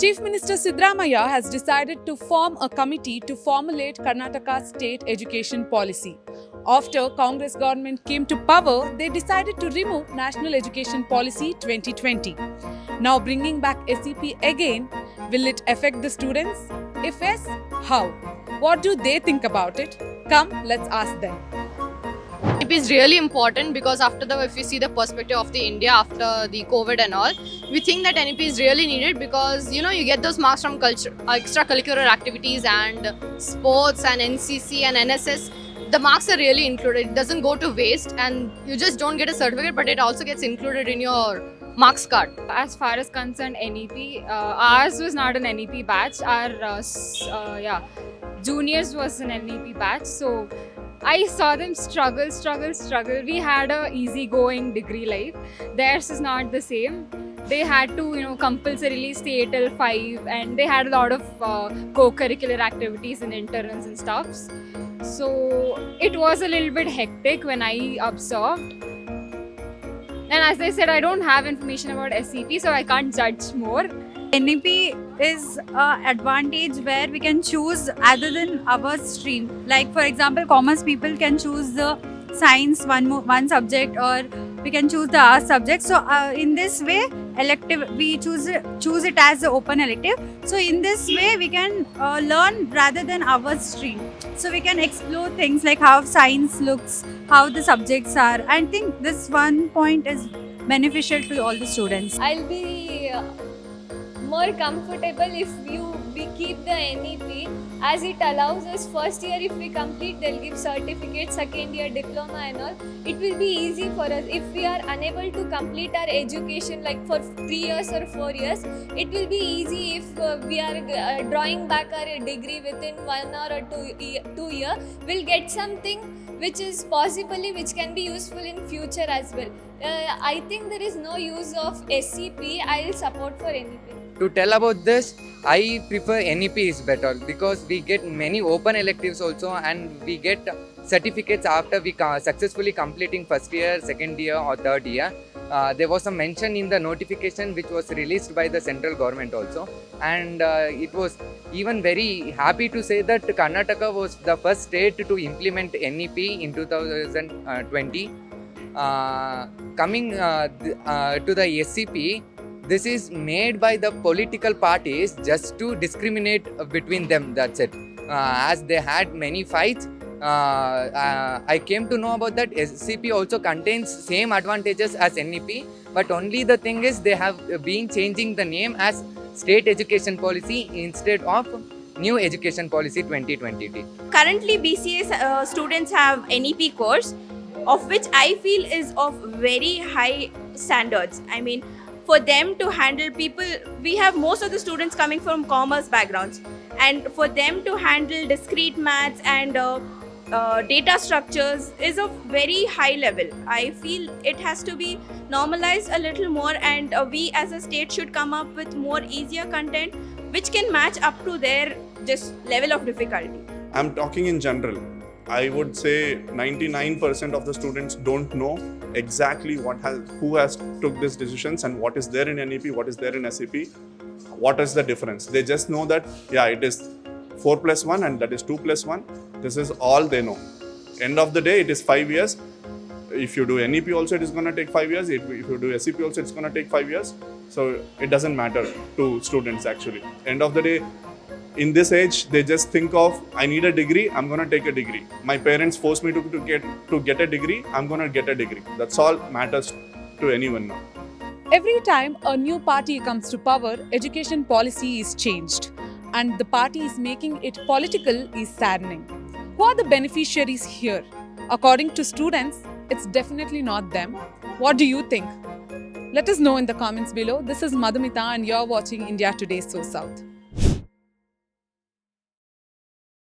Chief Minister Siddaramaiah has decided to form a committee to formulate Karnataka's state education policy. After Congress government came to power, they decided to remove National Education Policy 2020. Now bringing back SEP again, will it affect the students? If yes, how? What do they think about it? Come, let's ask them. SEP is really important because if you see the perspective of the India after the COVID and all, we think that NEP is really needed because you get those marks from culture, extracurricular activities and sports and NCC and NSS. The marks are really included. It doesn't go to waste and you just don't get a certificate, but it also gets included in your marks card. As far as concerned NEP, ours was not an NEP batch. Our juniors was an NEP batch. So I saw them struggle. We had a easy-going degree life. Theirs is not the same. They had to, compulsorily stay till 5, and they had a lot of co-curricular activities and interns and stuffs. So it was a little bit hectic when I observed. And as I said, I don't have information about SEP, so I can't judge more. NEP is an advantage where we can choose other than our stream. Like for example, commerce people can choose the science one subject, or we can choose the arts subject. So in this way, elective we choose it as an open elective. So in this way, we can learn rather than our stream. So we can explore things like how science looks, how the subjects are. I think this one point is beneficial to all the students. I'll be more comfortable if we keep the NEP, as it allows us first year if we complete they'll give certificate, second year diploma and all. It will be easy for us. If we are unable to complete our education like for 3 years or 4 years, it will be easy if we are drawing back our degree within 1 or 2 year. We'll get something which is which can be useful in future as well. I think there is no use of SEP. I'll support for NEP. To tell about this, I prefer NEP is better because we get many open electives also, and we get certificates after we successfully completing first year, second year or third year. There was a mention in the notification which was released by the central government also, and it was even very happy to say that Karnataka was the first state to implement NEP in 2020. Coming to the SCP, this is made by the political parties just to discriminate between them, that's it. As they had many fights, I came to know about that SCP also contains same advantages as NEP, but only the thing is they have been changing the name as State Education Policy instead of New Education Policy 2020. Currently, BCA students have NEP course, of which I feel is of very high standards. I mean, for them to handle people, we have most of the students coming from commerce backgrounds, and for them to handle discrete maths and data structures is of very high level. I feel it has to be normalized a little more, and we as a state should come up with more easier content which can match up to their just level of difficulty. I'm talking in general. I would say 99% of the students don't know exactly who has took these decisions and what is there in NEP, what is there in SEP, what is the difference. They just know that, it is 4+1 and that is 2+1. This is all they know. End of the day, it is 5 years. If you do NEP also, it is going to take 5 years. If you do SEP also, it's going to take 5 years. So it doesn't matter to students actually. End of the day, in this age, they just think of, I need a degree, I'm going to take a degree. My parents forced me to get a degree, I'm going to get a degree. That's all matters to anyone now. Every time a new party comes to power, education policy is changed, and the party is making it political is saddening. Who are the beneficiaries here? According to students, it's definitely not them. What do you think? Let us know in the comments below. This is Madhumita and you're watching India Today SoSouth.